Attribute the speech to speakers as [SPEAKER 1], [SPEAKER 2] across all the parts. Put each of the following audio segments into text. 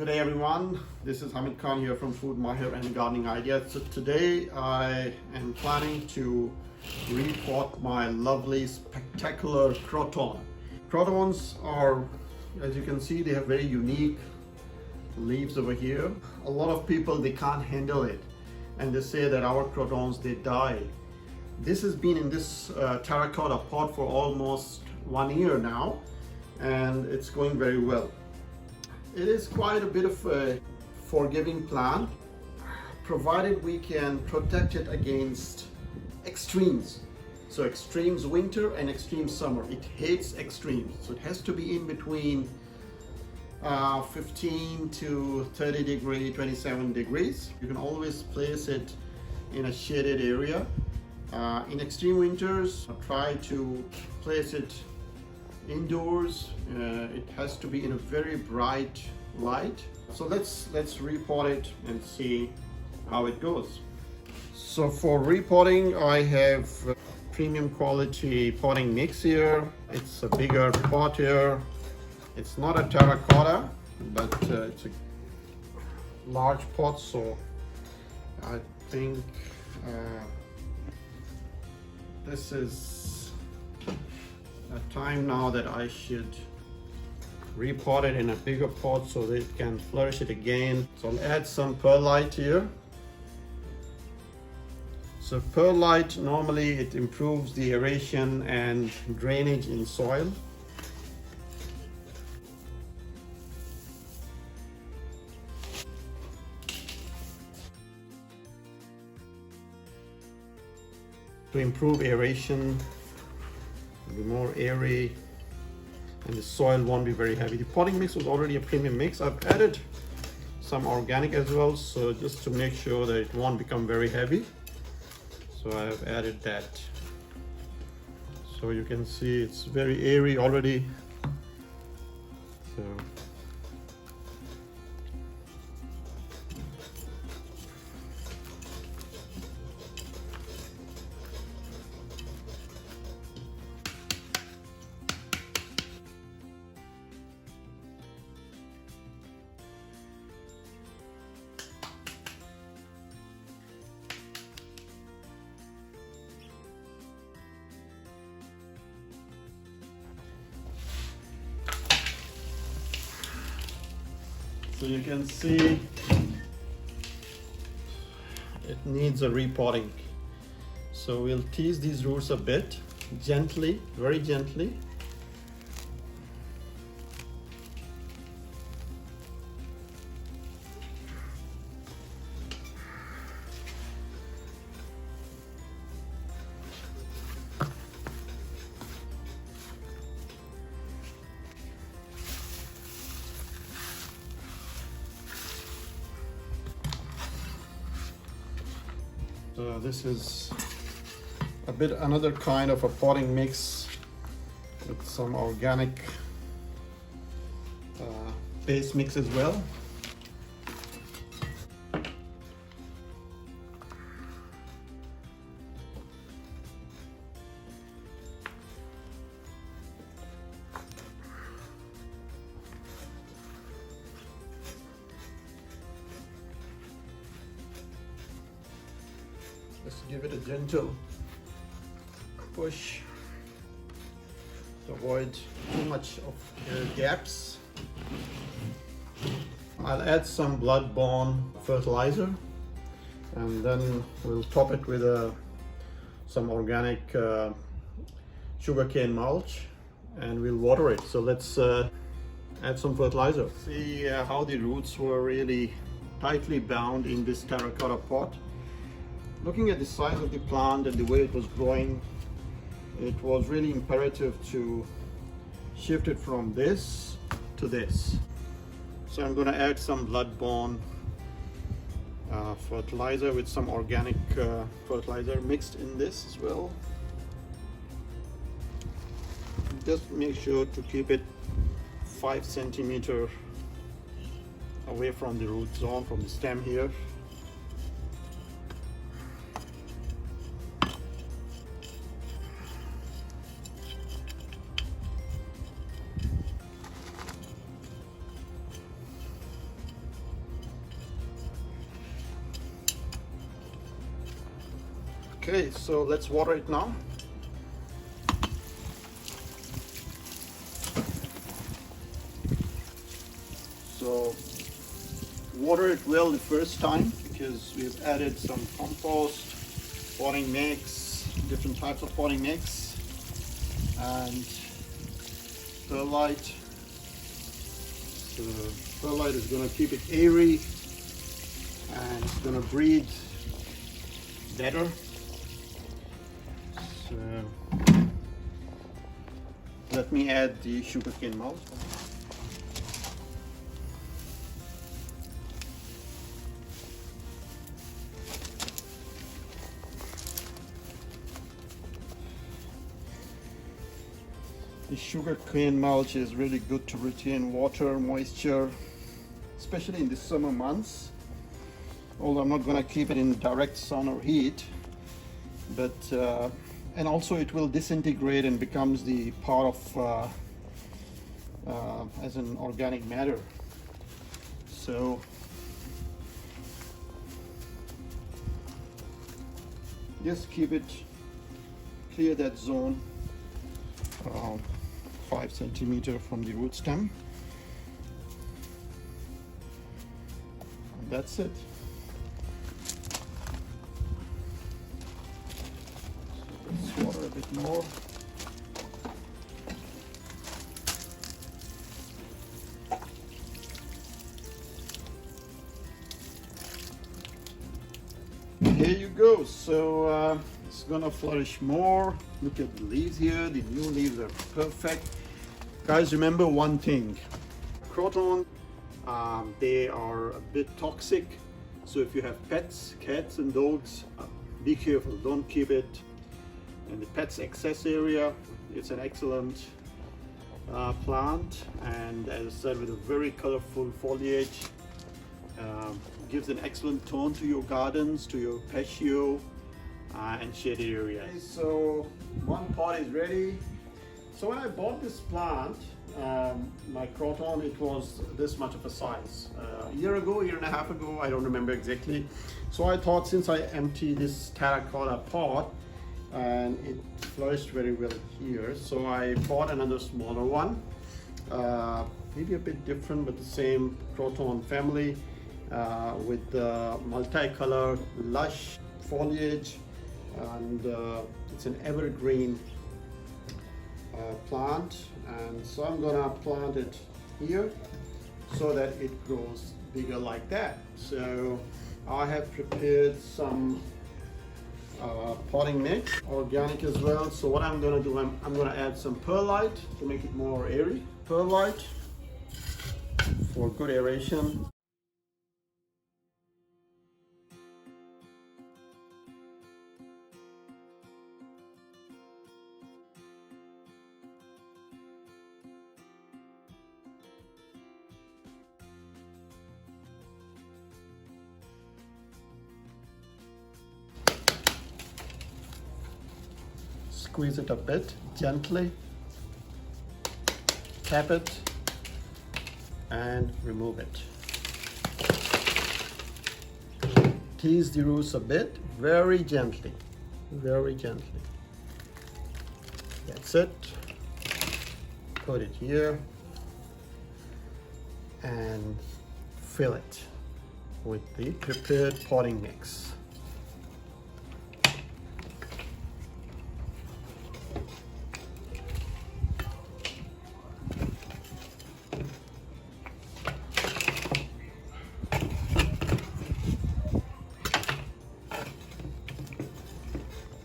[SPEAKER 1] Good day everyone, this is Hamid Khan here from Food Mahir and Gardening Ideas. So today I am planning to repot my lovely spectacular croton. Crotons are, as you can see, they have very unique leaves over here. A lot of people, they can't handle it and they say that our crotons, they die. This has been in this terracotta pot for almost 1 year now and it's going very well. It is quite a bit of a forgiving plant, provided we can protect it against extremes. So extremes winter and extreme summer. It hates extremes, so it has to be in between 15 to 30 degree, 27 degrees. You can always place it in a shaded area. In extreme winters, try to place it indoors. It has to be in a very bright light. So let's repot it and see how it goes. So for repotting, I have premium quality potting mix here. It's a bigger pot here. It's not a terracotta, but it's a large pot, so I think this is a time now that I should repot it in a bigger pot so that it can flourish it again. So I'll add some perlite here. So perlite, normally it improves the aeration and drainage in soil. To improve aeration, it'll be more airy and the soil won't be very heavy. The potting mix was already a premium mix. I've added some organic as well, so just to make sure that it won't become very heavy. So I've added that. So you can see it's very airy already. So you can see it needs a repotting. So we'll tease these roots a bit, gently, very gently. So this is a bit another kind of a potting mix with some organic base mix as well. Just give it a gentle push to avoid too much of gaps. I'll add some blood-borne fertilizer and then we'll top it with some organic sugarcane mulch and we'll water it. So let's add some fertilizer. See how the roots were really tightly bound in this terracotta pot. Looking at the size of the plant and the way it was growing, it was really imperative to shift it from this to this. So I'm going to add some blood-borne fertilizer with some organic fertilizer mixed in this as well. Just make sure to keep it 5 centimeters away from the root zone, from the stem here. Okay, so let's water it now. So water it well the first time because we've added some compost, potting mix, different types of potting mix, and perlite. So perlite is going to keep it airy and it's going to breathe better. So let me add the sugarcane mulch. The sugarcane mulch is really good to retain water, moisture, especially in the summer months. Although I'm not going to keep it in direct sun or heat, but and also it will disintegrate and becomes the part of as an organic matter. So just keep it, clear that zone around 5 centimeters from the root stem, and that's it. So let's water a bit more. Here you go. So it's gonna flourish more. Look at the leaves here. The new leaves are perfect. Guys, remember one thing. Croton, they are a bit toxic. So if you have pets, cats and dogs, be careful. Don't keep it in the pet's access area. It's an excellent plant, and as I said, with a very colorful foliage. Gives an excellent tone to your gardens, to your patio and shaded areas. Okay, so one pot is ready. So when I bought this plant, my Croton, it was this much of a size. A year and a half ago, I don't remember exactly. So I thought, since I emptied this terracotta pot and it flourished very well here, so I bought another smaller one, maybe a bit different but the same Croton family, with multicolored lush foliage, and it's an evergreen plant, and so I'm gonna plant it here so that it grows bigger like that. So I have prepared some potting mix, organic as well. So what I'm gonna do, I'm gonna add some perlite to make it more airy. Perlite for good aeration. Squeeze it a bit gently, tap it and remove it. Tease the roots a bit, very gently, very gently. That's it. Put it here and fill it with the prepared potting mix.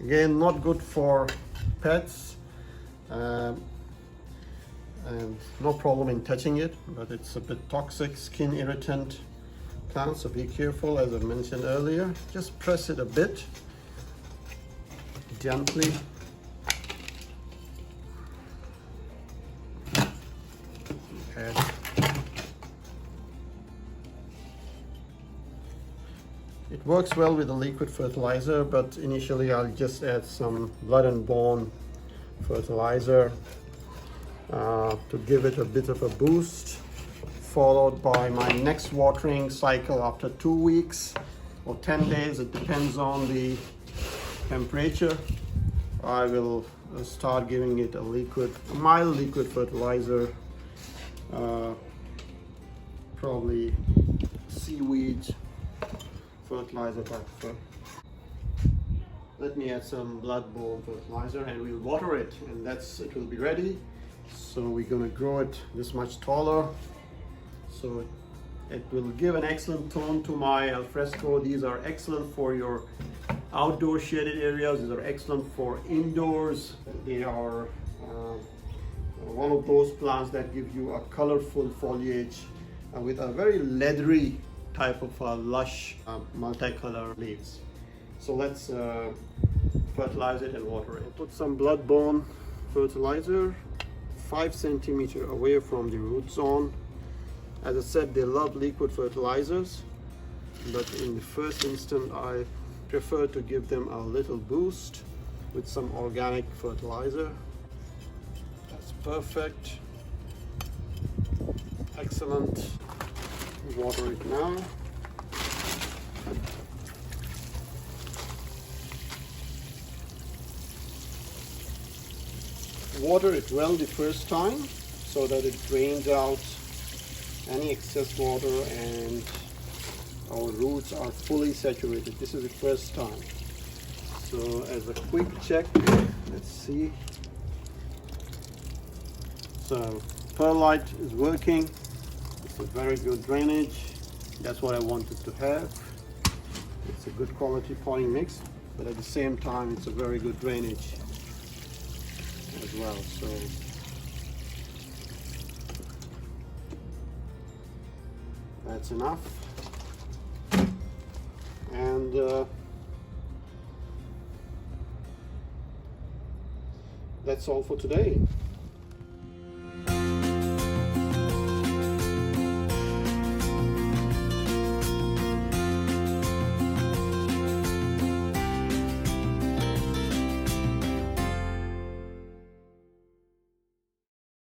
[SPEAKER 1] Again, not good for pets, and no problem in touching it, but it's a bit toxic, skin irritant plant, so be careful. As I mentioned earlier, just press it a bit gently. Add It works well with the liquid fertilizer, but initially I'll just add some blood and bone fertilizer to give it a bit of a boost, followed by my next watering cycle after 2 weeks or 10 days. It depends on the temperature, I will start giving it a mild liquid fertilizer, probably seaweed fertilizer type. Let me add some blood-borne fertilizer and we'll water it, and it will be ready. So we're gonna grow it this much taller, so it will give an excellent tone to my alfresco. These are excellent for your outdoor shaded areas. These are excellent for indoors. They are one of those plants that give you a colorful foliage with a very leathery type of lush multicolor leaves. So let's fertilize it and water it. Put some blood-borne fertilizer 5 centimeters away from the root zone. As I said, they love liquid fertilizers, but in the first instance I prefer to give them a little boost with some organic fertilizer. That's perfect. Excellent. Water it now. Water it well the first time so that it drains out any excess water and our roots are fully saturated. This is the first time. So as a quick check, let's see. So Perlite is working. It's a very good drainage. That's what I wanted to have. It's a good quality potting mix, but at the same time it's a very good drainage as well. So that's enough, and that's all for today.